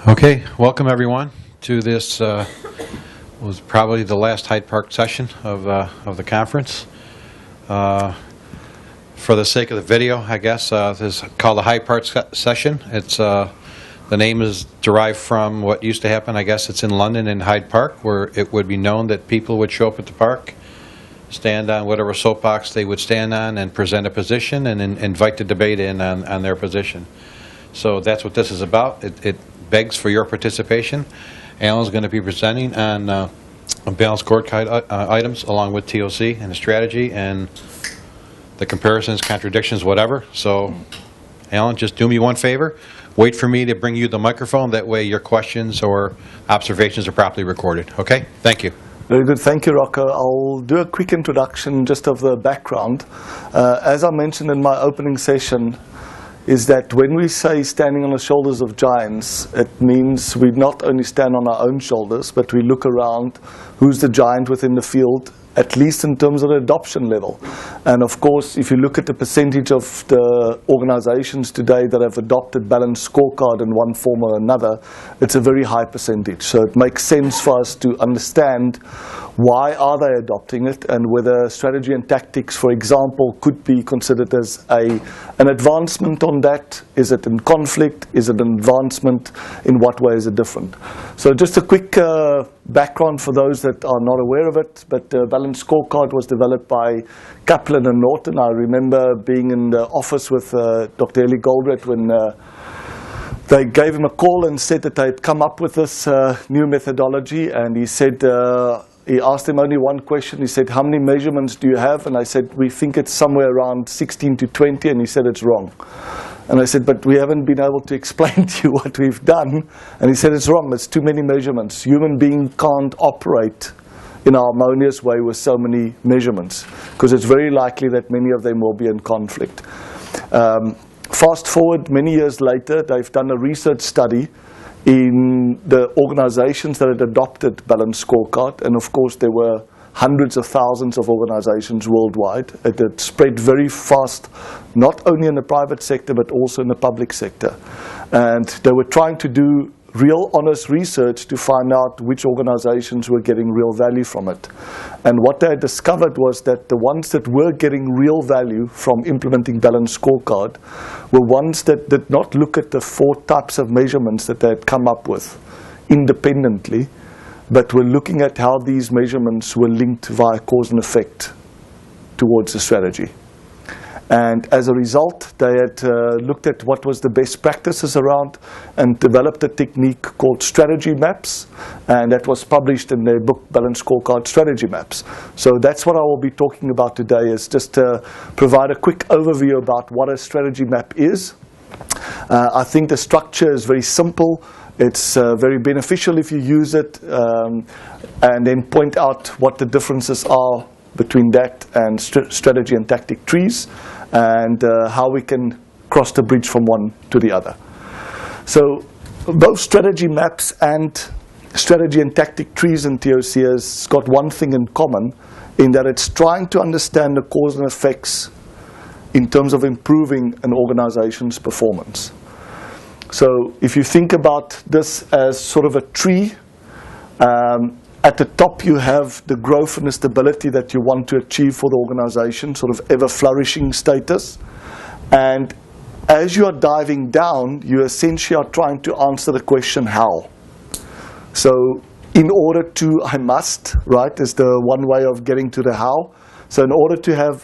Okay, welcome everyone to this was probably the last Hyde Park session of the conference. For the sake of the video, I guess this is called the Hyde Park session. It's the name is derived from what used to happen. I guess it's in London in Hyde Park, where it would be known that people would show up at the park, stand on whatever soapbox they would stand on, and present a position, and invite the debate in on their position. So that's what this is about. It begs for your participation. Alan's going to be presenting on Balanced Scorecard items along with TOC and the strategy and the comparisons, contradictions, whatever. So, Alan, just do me one favor. Wait for me to bring you the microphone. That way your questions or observations are properly recorded. Okay? Thank you. Very good. Thank you, Rocco. I'll do a quick introduction just of the background. As I mentioned in my opening session, is that when we say standing on the shoulders of giants, it means we not only stand on our own shoulders, but we look around who's the giant within the field, at least in terms of the adoption level. And of course, if you look at the percentage of the organizations today that have adopted Balanced Scorecard in one form or another, it's a very high percentage. So it makes sense for us to understand why are they adopting it, and whether strategy and tactics, for example, could be considered as an advancement on that. Is it in conflict? Is it an advancement? In what way is it different? So just a quick background for those that are not aware of it, but Balanced Scorecard was developed by Kaplan and Norton. I remember being in the office with Dr. Eli Goldred when they gave him a call and said that they had come up with this new methodology, and he said, he asked him only one question. He said, how many measurements do you have? And I said, we think it's somewhere around 16 to 20, and he said it's wrong. And I said, but we haven't been able to explain to you what we've done. And he said, it's wrong, it's too many measurements. Human being can't operate in a harmonious way with so many measurements, because it's very likely that many of them will be in conflict. Fast forward many years later, they've done a research study in the organizations that had adopted Balanced Scorecard, and of course there were hundreds of thousands of organizations worldwide. It had spread very fast, not only in the private sector but also in the public sector. And they were trying to do real honest research to find out which organizations were getting real value from it. And what they had discovered was that the ones that were getting real value from implementing Balanced Scorecard were ones that did not look at the 4 types of measurements that they had come up with independently, but were looking at how these measurements were linked via cause and effect towards the strategy. And as a result, they had looked at what was the best practices around and developed a technique called strategy maps, and that was published in their book, Balanced Scorecard Strategy Maps. So that's what I will be talking about today, is just to provide a quick overview about what a strategy map is. I think the structure is very simple. It's very beneficial if you use it, and then point out what the differences are between that and strategy and tactic trees, and how we can cross the bridge from one to the other. So both strategy maps and strategy and tactic trees in TOC has got one thing in common, in that it's trying to understand the cause and effects in terms of improving an organization's performance. So if you think about this as sort of a tree, at the top you have the growth and the stability that you want to achieve for the organization, sort of ever-flourishing status. And as you are diving down, you essentially are trying to answer the question, how? So in order to, I must, right, is the one way of getting to the how. So in order to have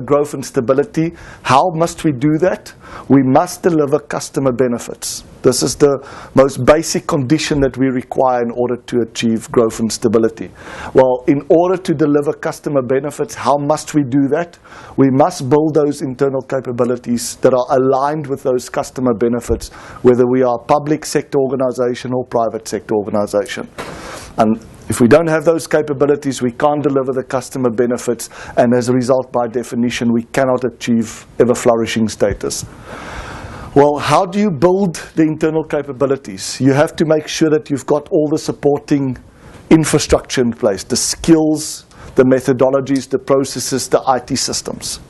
growth and stability, how must we do that? We must deliver customer benefits. This is the most basic condition that we require in order to achieve growth and stability. Well, in order to deliver customer benefits, how must we do that? We must build those internal capabilities that are aligned with those customer benefits, whether we are a public sector organization or private sector organization. And if we don't have those capabilities, we can't deliver the customer benefits, and as a result, by definition, we cannot achieve ever-flourishing status. Well, how do you build the internal capabilities? You have to make sure that you've got all the supporting infrastructure in place, the skills, the methodologies, the processes, the IT systems,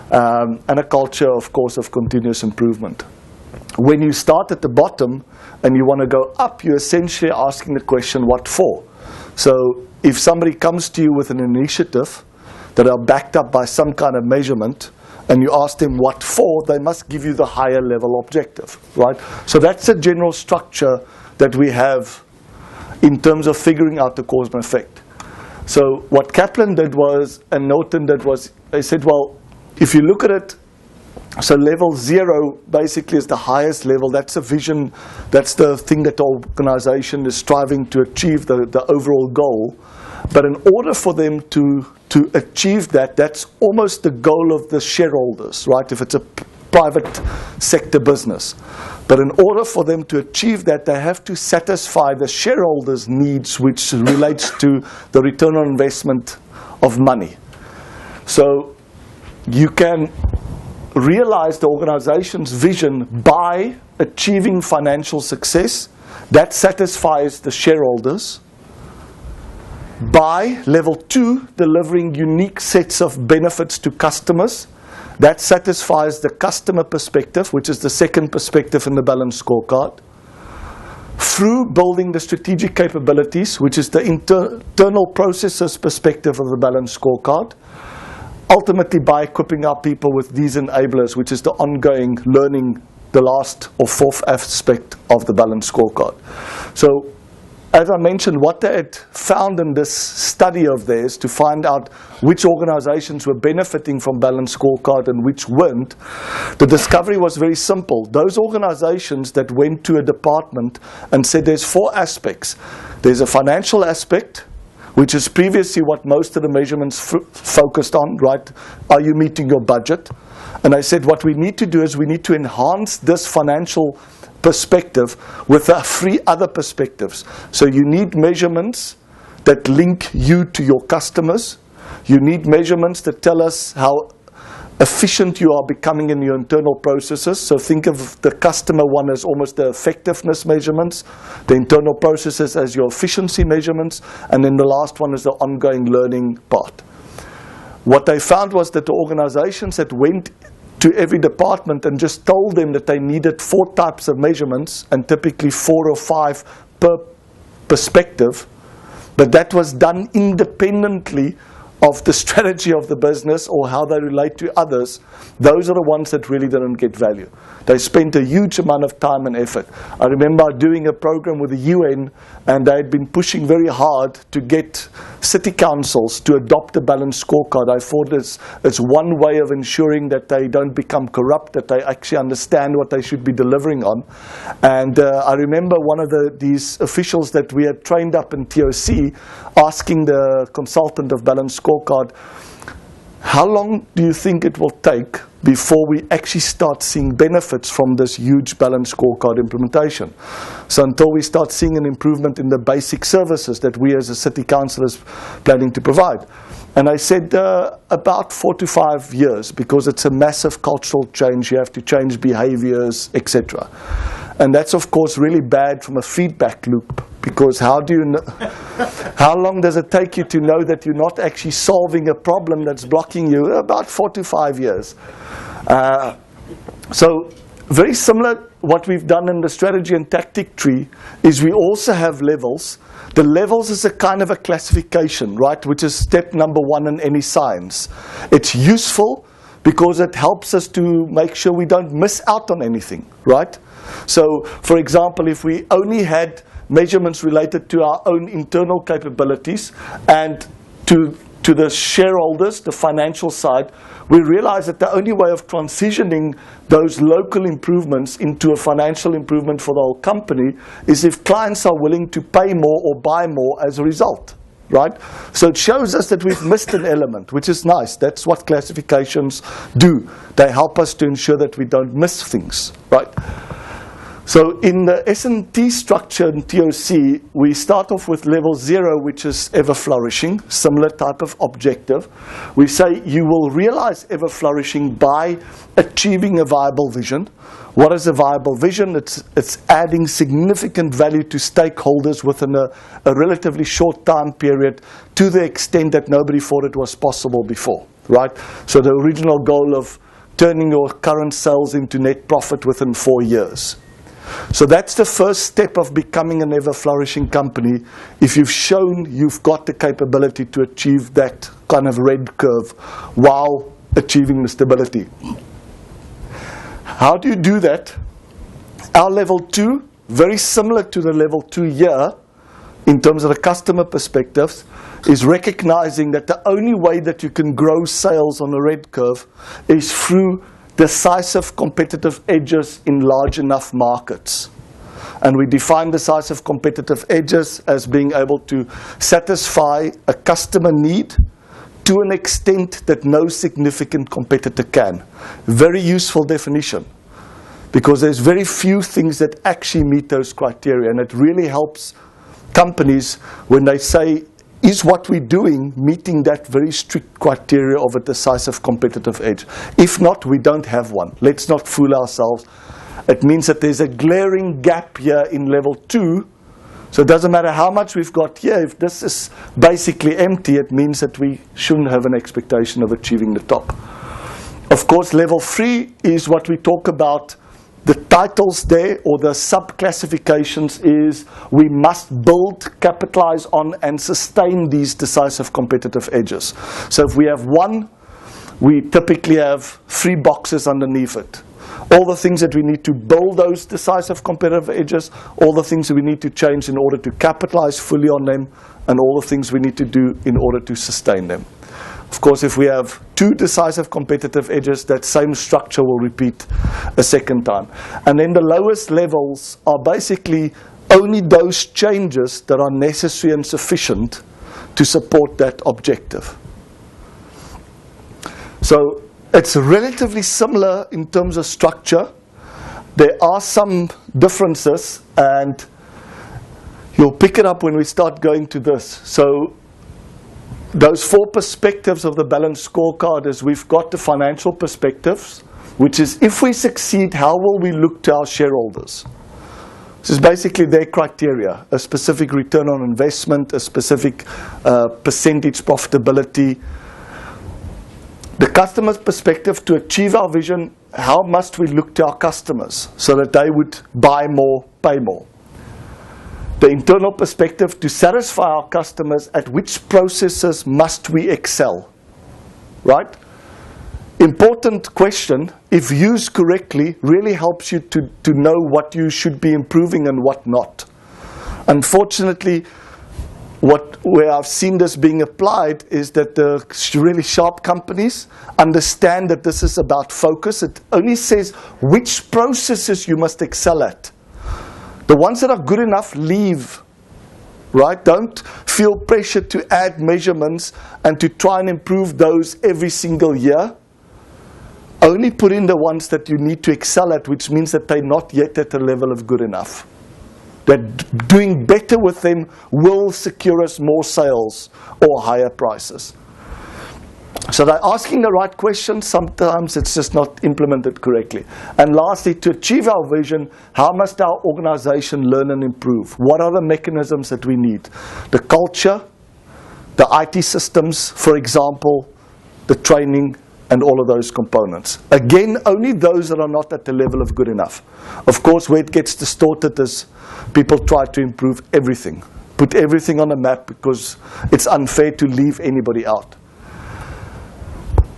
and a culture, of course, of continuous improvement. when you start at the bottom and you want to go up, you're essentially asking the question, what for? So if somebody comes to you with an initiative that are backed up by some kind of measurement, and you ask them what for, they must give you the higher level objective, right? So that's the general structure that we have in terms of figuring out the cause and effect. So what Kaplan did was, and Norton did was, they said, well, if you look at it, so level 0 basically is the highest level. That's a vision, that's the thing that the organization is striving to achieve, the overall goal. But in order for them to achieve that, that's almost the goal of the shareholders, right? If it's a private sector business. But in order for them to achieve that, they have to satisfy the shareholders' needs, which relates to the return on investment of money. So you can realize the organization's vision by achieving financial success. That satisfies the shareholders. By level 2, delivering unique sets of benefits to customers. That satisfies the customer perspective, which is the second perspective in the Balanced Scorecard. Through building the strategic capabilities, which is the internal processes perspective of the Balanced Scorecard. Ultimately by equipping our people with these enablers, which is the ongoing learning, the last or fourth aspect of the Balanced Scorecard. So, as I mentioned, what they had found in this study of theirs to find out which organizations were benefiting from Balanced Scorecard and which weren't, the discovery was very simple. Those organizations that went to a department and said there's 4 aspects. There's a financial aspect, which is previously what most of the measurements focused on, right? Are you meeting your budget? And I said what we need to do is we need to enhance this financial perspective with 3 other perspectives. So you need measurements that link you to your customers. You need measurements that tell us how efficient you are becoming in your internal processes. So think of the customer one as almost the effectiveness measurements, the internal processes as your efficiency measurements, and then the last one is the ongoing learning part. What they found was that the organizations that went to every department and just told them that they needed 4 types of measurements, and typically 4 or 5 per perspective, but that was done independently of the strategy of the business or how they relate to others. Those are the ones that really didn't get value. They spent a huge amount of time and effort. I remember doing a program with the UN, and they had been pushing very hard to get city councils to adopt a Balanced Scorecard. I thought it's one way of ensuring that they don't become corrupt, that they actually understand what they should be delivering on. And I remember one of these officials that we had trained up in TOC asking the consultant of Balanced Scorecard, how long do you think it will take before we actually start seeing benefits from this huge Balanced Scorecard implementation? So until we start seeing an improvement in the basic services that we as a city council is planning to provide. And I said about 4 to 5 years, because it's a massive cultural change. You have to change behaviors, etc. And that's of course really bad from a feedback loop, because how do you know, how long does it take you to know that you're not actually solving a problem that's blocking you? About 4 to 5 years. So very similar what we've done in the strategy and tactic tree is we also have levels. The levels is a kind of a classification, right, which is step number 1 in any science. It's useful because it helps us to make sure we don't miss out on anything, right? So, for example, if we only had measurements related to our own internal capabilities and to the shareholders, the financial side, we realize that the only way of transitioning those local improvements into a financial improvement for the whole company is if clients are willing to pay more or buy more as a result, right? So it shows us that we've missed an element, which is nice. That's what classifications do. They help us to ensure that we don't miss things, right? So in the S&T structure in TOC, we start off with level 0, which is ever flourishing, similar type of objective. We say you will realize ever flourishing by achieving a viable vision. What is a viable vision? It's adding significant value to stakeholders within a relatively short time period, to the extent that nobody thought it was possible before, right? So the original goal of turning your current sales into net profit within 4 years. So that's the first step of becoming an ever-flourishing company, if you've shown you've got the capability to achieve that kind of red curve while achieving the stability. How do you do that? Our level 2, very similar to the level 2 here, in terms of the customer perspectives, is recognizing that the only way that you can grow sales on a red curve is through decisive competitive edges in large enough markets. And we define decisive competitive edges as being able to satisfy a customer need to an extent that no significant competitor can. Very useful definition, because there's very few things that actually meet those criteria, and it really helps companies when they say, is what we're doing meeting that very strict criteria of a decisive competitive edge? If not, we don't have one. Let's not fool ourselves. It means that there's a glaring gap here in level 2. So it doesn't matter how much we've got here. If this is basically empty, it means that we shouldn't have an expectation of achieving the top. Of course, level 3 is what we talk about. The titles there, or the sub-classifications, is we must build, capitalize on, and sustain these decisive competitive edges. So if we have 1, we typically have 3 boxes underneath it. All the things that we need to build those decisive competitive edges, all the things that we need to change in order to capitalize fully on them, and all the things we need to do in order to sustain them. Of course, if we have 2 decisive competitive edges, that same structure will repeat a second time. And then the lowest levels are basically only those changes that are necessary and sufficient to support that objective. So it's relatively similar in terms of structure. There are some differences, and you'll pick it up when we start going to this. So those 4 perspectives of the balanced scorecard is we've got the financial perspectives, which is if we succeed, how will we look to our shareholders? This is basically their criteria, a specific return on investment, a specific percentage profitability. The customer's perspective, to achieve our vision, how must we look to our customers so that they would buy more, pay more? The internal perspective, to satisfy our customers, at which processes must we excel? Right? Important question, if used correctly, really helps you to know what you should be improving and what not. Unfortunately, where I've seen this being applied is that the really sharp companies understand that this is about focus. It only says which processes you must excel at. The ones that are good enough, leave, right? Don't feel pressure to add measurements and to try and improve those every single year. Only put in the ones that you need to excel at, which means that they're not yet at the level of good enough. That doing better with them will secure us more sales or higher prices. So they're asking the right questions, sometimes it's just not implemented correctly. And lastly, to achieve our vision, how must our organization learn and improve? What are the mechanisms that we need? The culture, the IT systems, for example, the training, and all of those components. Again, only those that are not at the level of good enough. Of course, where it gets distorted is people try to improve everything. Put everything on the map because it's unfair to leave anybody out.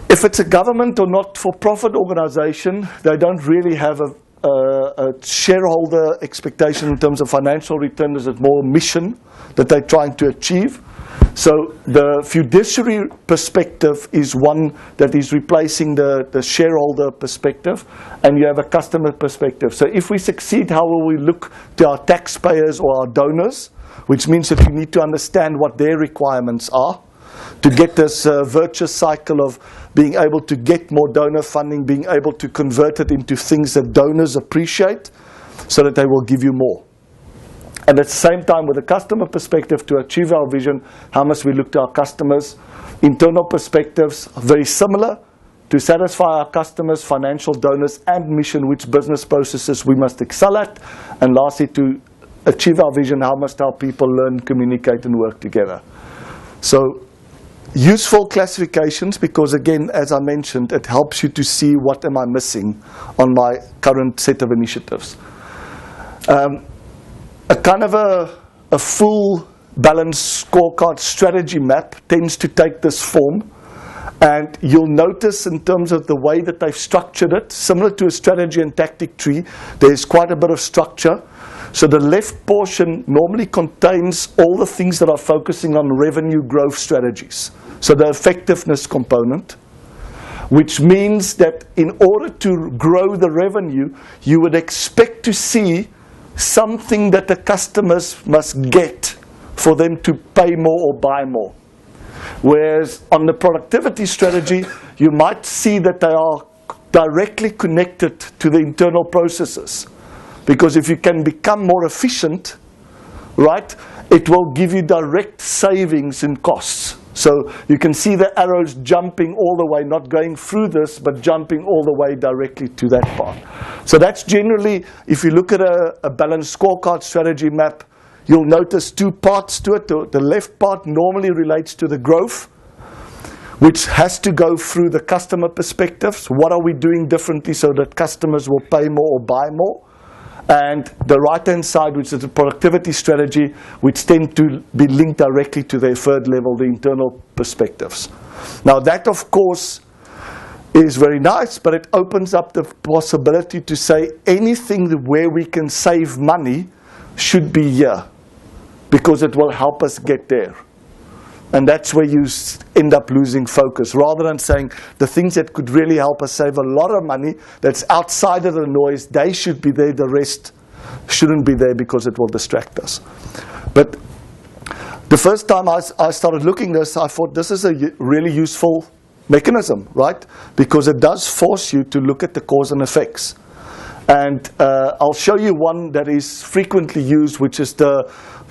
If it's a government or not-for-profit organization, they don't really have a shareholder expectation in terms of financial return. There's more mission that they're trying to achieve. So the fiduciary perspective is one that is replacing the shareholder perspective, and you have a customer perspective. So if we succeed, how will we look to our taxpayers or our donors, which means that we need to understand what their requirements are to get this virtuous cycle of being able to get more donor funding, being able to convert it into things that donors appreciate so that they will give you more. And at the same time, with a customer perspective, to achieve our vision, how must we look to our customers? Internal perspectives are very similar. To satisfy our customers, financial donors, and mission, which business processes we must excel at. And lastly, to achieve our vision, how must our people learn, communicate, and work together? So useful classifications because, again, as I mentioned, it helps you to see what am I missing on my current set of initiatives. A kind of a full balanced scorecard strategy map tends to take this form, and you'll notice in terms of the way that they've structured it, similar to a strategy and tactic tree, there's quite a bit of structure. So the left portion normally contains all the things that are focusing on revenue growth strategies. So the effectiveness component, which means that in order to grow the revenue, you would expect to see something that the customers must get for them to pay more or buy more. Whereas on the productivity strategy, you might see that they are directly connected to the internal processes. Because if you can become more efficient, right, it will give you direct savings in costs. So you can see the arrows jumping all the way, not going through this, but jumping all the way directly to that part. So that's generally, if you look at a balanced scorecard strategy map, you'll notice two parts to it. The left part normally relates to the growth, which has to go through the customer perspectives. What are we doing differently so that customers will pay more or buy more? And the right-hand side, which is the productivity strategy, which tend to be linked directly to their third level, the internal perspectives. Now that, of course, is very nice, but it opens up the possibility to say anything where we can save money should be here, because it will help us get there. And that's where you end up losing focus. Rather than saying the things that could really help us save a lot of money, that's outside of the noise, they should be there, the rest shouldn't be there because it will distract us. But the first time I started looking at this, I thought this is a really useful mechanism, right? Because it does force you to look at the cause and effects. And I'll show you one that is frequently used, which is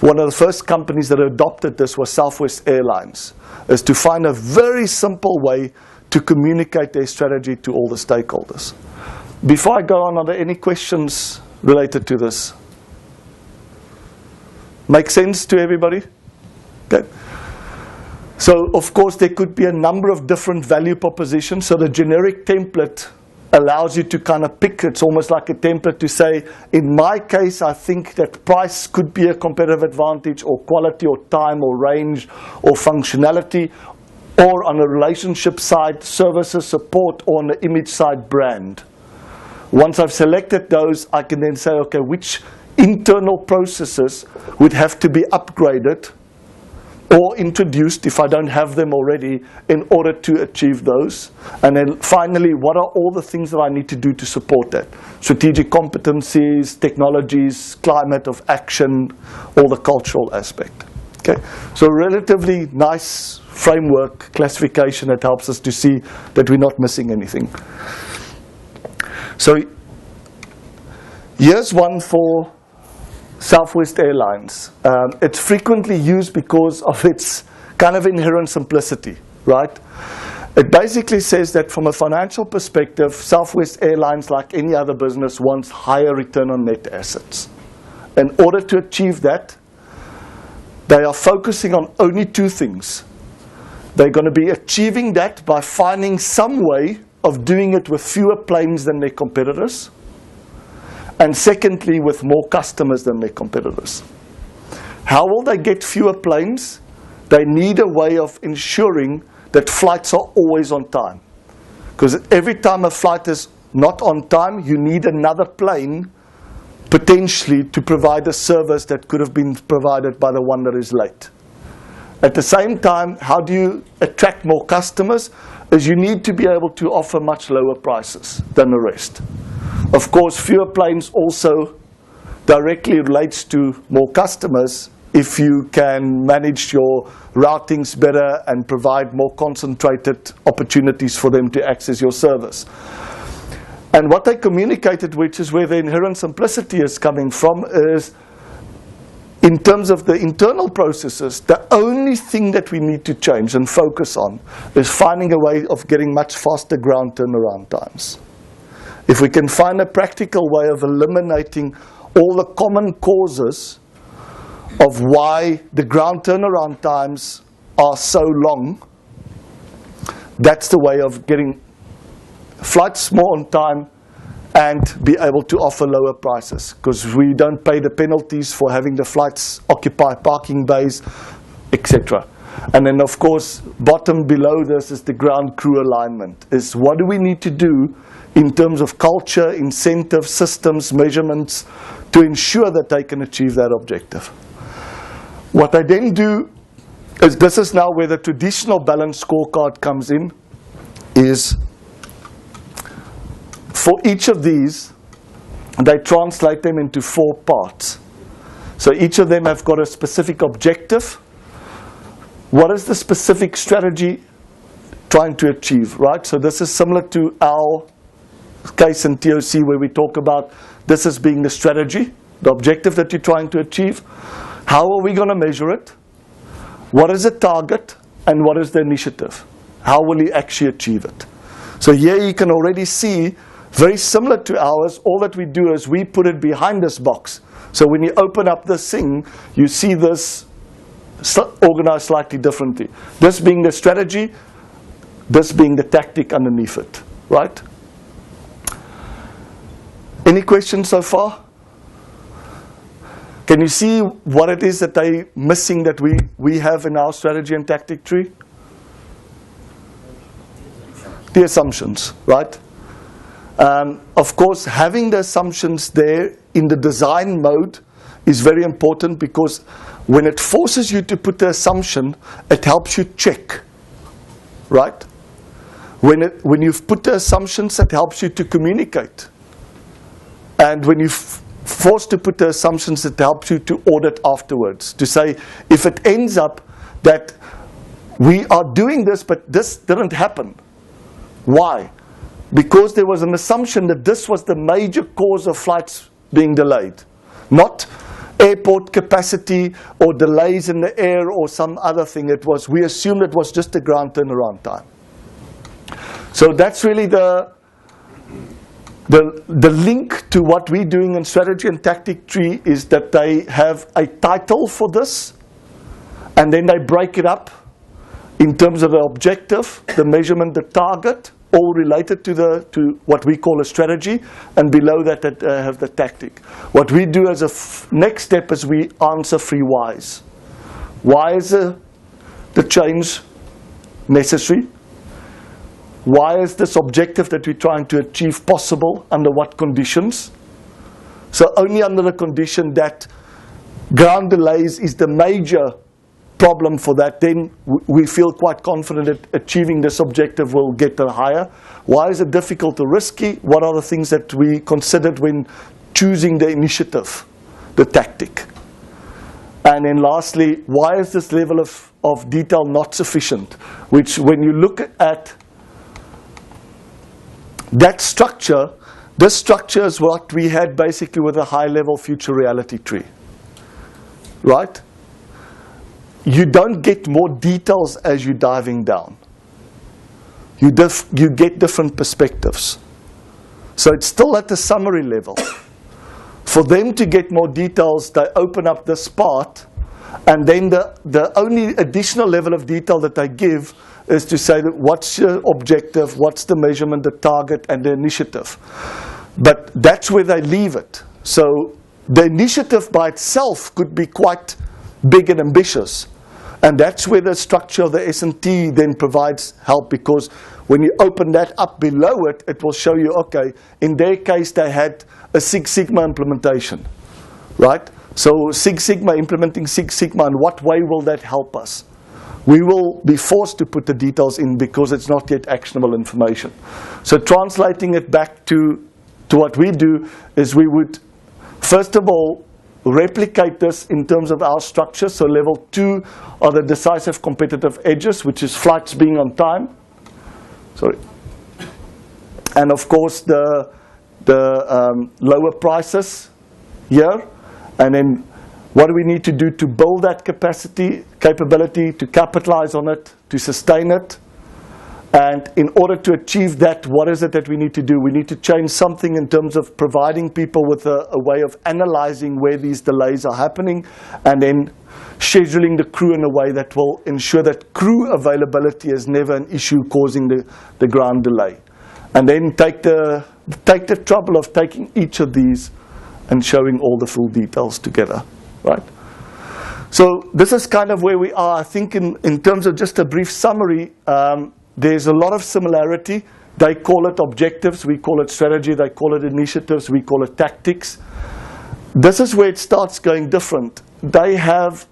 one of the first companies that adopted this was Southwest Airlines, is to find a very simple way to communicate their strategy to all the stakeholders. Before I go on, are there any questions related to this? Make sense to everybody? Okay. So, of course, there could be a number of different value propositions. So the generic template allows you to kind of pick. It's almost like a template to say, in my case, I think that price could be a competitive advantage, or quality, or time, or range, or functionality, or on a relationship side, services, support, or on the image side, brand. Once I've selected those, I can then say, okay, which internal processes would have to be upgraded or introduced, if I don't have them already, in order to achieve those. And then finally, what are all the things that I need to do to support that? Strategic competencies, technologies, climate of action, all the cultural aspect. Okay? So relatively nice framework, classification that helps us to see that we're not missing anything. So here's one for Southwest Airlines. It's frequently used because of its kind of inherent simplicity, right? It basically says that from a financial perspective, Southwest Airlines, like any other business, wants higher return on net assets. In order to achieve that, they are focusing on only two things. They're going to be achieving that by finding some way of doing it with fewer planes than their competitors, and secondly, with more customers than their competitors. How will they get fewer planes? They need a way of ensuring that flights are always on time. Because every time a flight is not on time, you need another plane potentially to provide a service that could have been provided by the one that is late. At the same time, how do you attract more customers? Is you need to be able to offer much lower prices than the rest. Of course, fewer planes also directly relates to more customers if you can manage your routings better and provide more concentrated opportunities for them to access your service. And what they communicated, which is where the inherent simplicity is coming from, is in terms of the internal processes, the only thing that we need to change and focus on is finding a way of getting much faster ground turnaround times. If we can find a practical way of eliminating all the common causes of why the ground turnaround times are so long, that's the way of getting flights more on time and be able to offer lower prices, because we don't pay the penalties for having the flights occupy parking bays, etc. And then, of course, bottom below this is the ground crew alignment. Is what do we need to do in terms of culture, incentives, systems, measurements, to ensure that they can achieve that objective. What I then do is, this is now where the traditional balanced scorecard comes in, is for each of these, they translate them into 4 parts. So each of them have got a specific objective. What is the specific strategy trying to achieve, right? So this is similar to our case in TOC, where we talk about this as being the strategy, the objective that you're trying to achieve. How are we going to measure it? What is the target? And what is the initiative? How will you actually achieve it? So here you can already see, very similar to ours, all that we do is we put it behind this box. So when you open up this thing, you see this organized slightly differently. This being the strategy, this being the tactic underneath it, right? Any questions so far? Can you see what it is that they're missing that we have in our strategy and tactic tree? The assumptions, right? Of course, having the assumptions there in the design mode is very important, because when it forces you to put the assumption, it helps you check, right? When you've put the assumptions, it helps you to communicate. And when you're forced to put the assumptions, it helps you to audit afterwards, to say, if it ends up that we are doing this, but this didn't happen. Why? Because there was an assumption that this was the major cause of flights being delayed, not airport capacity or delays in the air or some other thing. We assumed it was just the ground turnaround time. So that's really the link to what we're doing in strategy and tactic tree, is that they have a title for this, and then they break it up in terms of the objective, the measurement, the target, all related to what we call a strategy, and below that have the tactic. What we do as a next step is we answer 3 whys. Why is the change necessary? Why is this objective that we're trying to achieve possible? Under what conditions? So only under the condition that ground delays is the major problem for that, then we feel quite confident that achieving this objective will get higher. Why is it difficult or risky? What are the things that we considered when choosing the initiative, the tactic? And then lastly, why is this level of detail not sufficient? Which, when you look at that structure, this structure is what we had basically with a high-level future reality tree, right? You don't get more details as you're diving down. You get different perspectives. So it's still at the summary level. For them to get more details, they open up this part, and then the only additional level of detail that they give is to say that what's your objective, what's the measurement, the target, and the initiative. But that's where they leave it. So the initiative by itself could be quite big and ambitious. And that's where the structure of the S&T then provides help, because when you open that up below it, it will show you, okay, in their case they had a Six Sigma implementation, right? So Six Sigma, implementing Six Sigma, in what way will that help us? We will be forced to put the details in because it's not yet actionable information. So translating it back to what we do is we would, first of all, replicate this in terms of our structure. So level 2 are the decisive competitive edges, which is flights being on time. Sorry. And of course the lower prices here. And then what do we need to do to build that capability, to capitalize on it, to sustain it? And in order to achieve that, what is it that we need to do? We need to change something in terms of providing people with a way of analyzing where these delays are happening, and then scheduling the crew in a way that will ensure that crew availability is never an issue causing the ground delay. And then take the trouble of taking each of these and showing all the full details together, right? So this is kind of where we are. I think in terms of just a brief summary, there's a lot of similarity. They call it objectives, we call it strategy, they call it initiatives, we call it tactics. This is where it starts going different. They have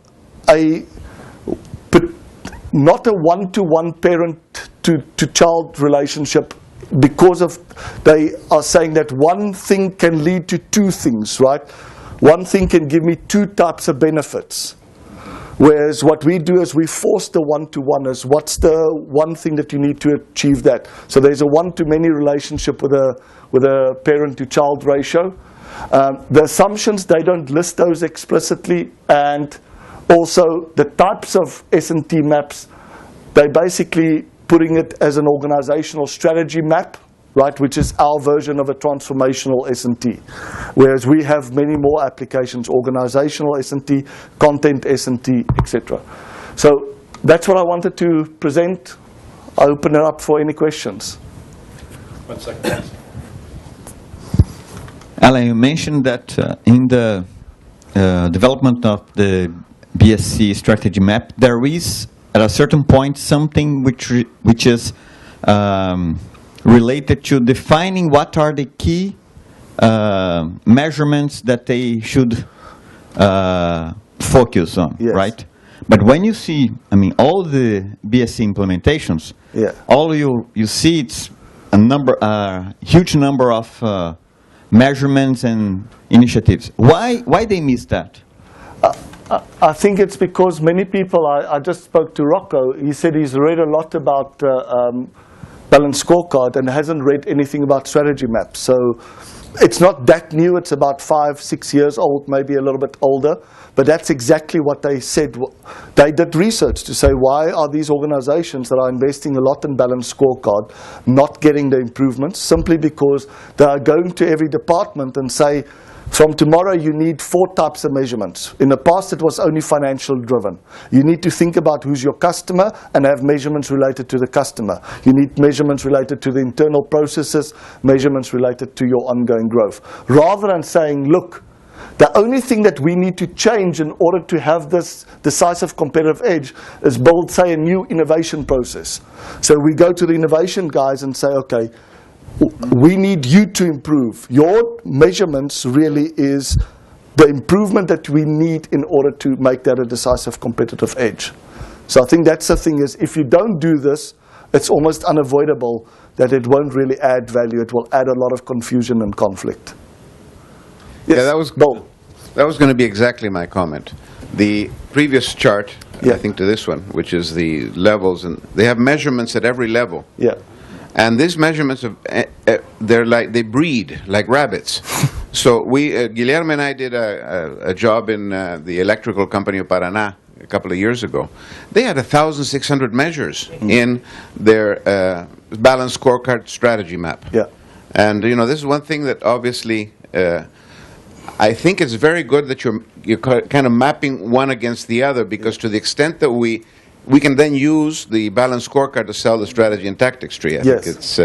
not a one-to-one parent-to-child relationship, because of they are saying that one thing can lead to two things, right? One thing can give me two types of benefits. Whereas what we do is we force the one-to-one as what's the one thing that you need to achieve that. So there's a one-to-many relationship with a parent-to-child ratio. The assumptions, they don't list those explicitly, and also the types of S&T maps, they basically putting it as an organizational strategy map, right, which is our version of a transformational S&T. Whereas we have many more applications, organizational S&T, content S&T, etc. So that's what I wanted to present. I open it up for any questions. 1 second. Alan, you mentioned that in the development of the BSC strategy map, there is at a certain point something which is related to defining what are the key measurements that they should focus on, yes. right? But when you see, I mean, all the BSC implementations, yeah. all you see it's a huge number of measurements and initiatives. Why they miss that? I think it's because many people, I just spoke to Rocco, he said he's read a lot about Balanced Scorecard and hasn't read anything about strategy maps. So it's not that new, it's about 5-6 years old, maybe a little bit older, but that's exactly what they said. They did research to say, why are these organizations that are investing a lot in Balanced Scorecard not getting the improvements? Simply because they are going to every department and say, from tomorrow you need 4 types of measurements. In the past it was only financial driven. You need to think about who's your customer and have measurements related to the customer. You need measurements related to the internal processes, measurements related to your ongoing growth. Rather than saying, look, the only thing that we need to change in order to have this decisive competitive edge is build, say, a new innovation process. So we go to the innovation guys and say, okay, we need you to improve. Your measurements really is the improvement that we need in order to make that a decisive competitive edge. So I think that's the thing is, if you don't do this, it's almost unavoidable that it won't really add value. It will add a lot of confusion and conflict. Yes, yeah, that was Bill. That was going to be exactly my comment. The previous chart, Yeah. I think to this one, which is the levels, and they have measurements at every level. Yeah. And these measurements, they breed like rabbits. So Guilherme and I did a job in the electrical company of Paraná a couple of years ago. They had 1,600 measures in their Balanced Scorecard strategy map. Yeah. And this is one thing that obviously I think it's very good that you're kind of mapping one against the other, because to the extent that we can then use the Balanced Scorecard to sell the strategy and tactics tree. I think it's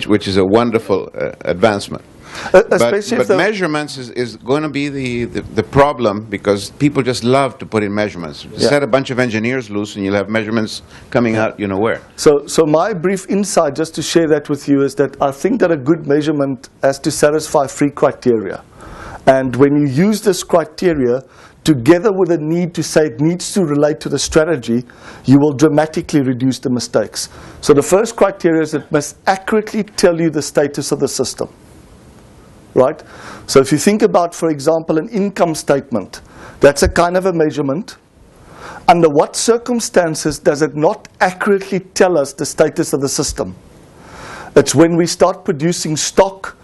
which is a wonderful advancement. But measurements is going to be the problem, because people just love to put in measurements. Set a bunch of engineers loose and you'll have measurements coming out where. So my brief insight, just to share that with you, is that I think that a good measurement has to satisfy 3 criteria. And when you use this criteria, together with a need to say it needs to relate to the strategy, you will dramatically reduce the mistakes. So the first criteria is it must accurately tell you the status of the system. Right? So if you think about, for example, an income statement, that's a kind of a measurement. Under what circumstances does it not accurately tell us the status of the system? It's when we start producing stock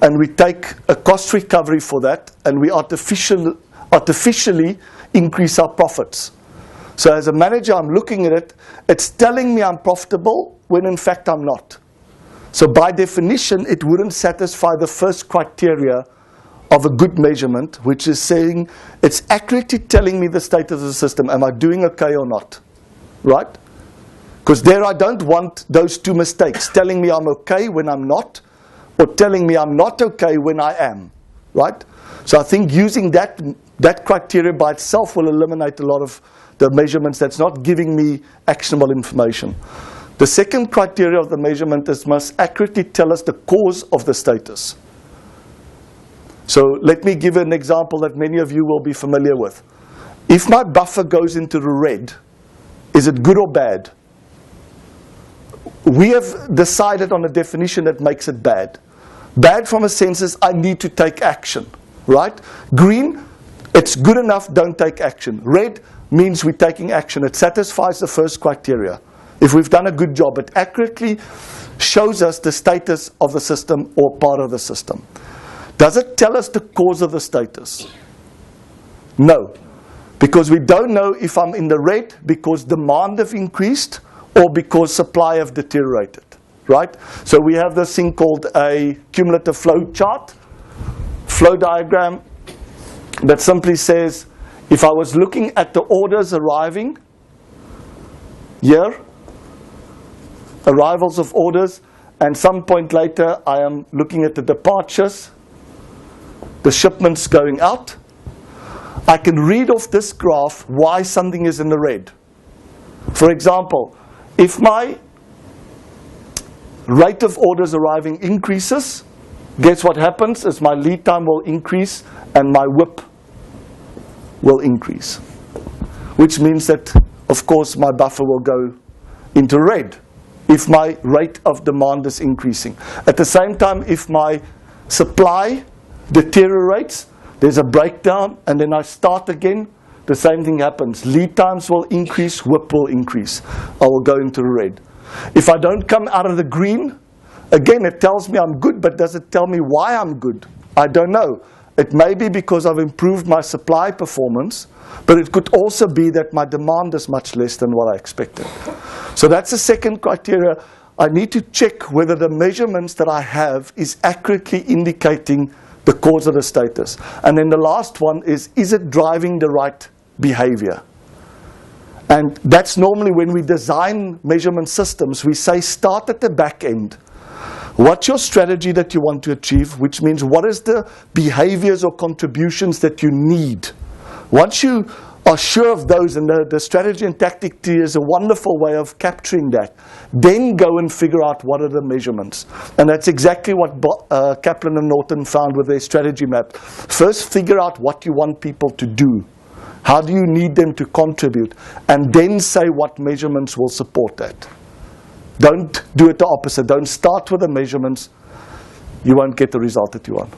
and we take a cost recovery for that and we artificially increase our profits. So as a manager, I'm looking at it, it's telling me I'm profitable when in fact I'm not. So by definition, it wouldn't satisfy the first criteria of a good measurement, which is saying it's accurately telling me the state of the system. Am I doing okay or not? Right? Because there I don't want those two mistakes, telling me I'm okay when I'm not, or telling me I'm not okay when I am. Right? So I think using that criteria by itself will eliminate a lot of the measurements that's not giving me actionable information. The second criteria of the measurement is must accurately tell us the cause of the status. So let me give an example that many of you will be familiar with. If my buffer goes into the red, is it good or bad? We have decided on a definition that makes it bad. Bad from a sense is I need to take action, right? Green, it's good enough, don't take action. Red means we're taking action. It satisfies the first criteria. If we've done a good job, it accurately shows us the status of the system or part of the system. Does it tell us the cause of the status? No, because we don't know if I'm in the red because demand have increased or because supply have deteriorated, right? So we have this thing called a cumulative flow chart, flow diagram, that simply says, if I was looking at the orders arriving here, arrivals of orders, and some point later I am looking at the departures, the shipments going out, I can read off this graph why something is in the red. For example, if my rate of orders arriving increases, guess what happens is my lead time will increase and my WIP will increase. Which means that, of course, my buffer will go into red if my rate of demand is increasing. At the same time, if my supply deteriorates, there's a breakdown, and then I start again, the same thing happens. Lead times will increase, WIP will increase. I will go into the red. If I don't come out of the green, again, it tells me I'm good, but does it tell me why I'm good? I don't know. It may be because I've improved my supply performance, but it could also be that my demand is much less than what I expected. So that's the second criteria. I need to check whether the measurements that I have is accurately indicating the cause of the status. And then the last one is it driving the right behavior? And that's normally when we design measurement systems, we say start at the back end. What's your strategy that you want to achieve? Which means what is the behaviors or contributions that you need? Once you are sure of those, and the strategy and tactic tree is a wonderful way of capturing that, then go and figure out what are the measurements. And that's exactly what Kaplan and Norton found with their strategy map. First, figure out what you want people to do. How do you need them to contribute? And then say what measurements will support that. Don't do it the opposite. Don't start with the measurements. You won't get the result that you want.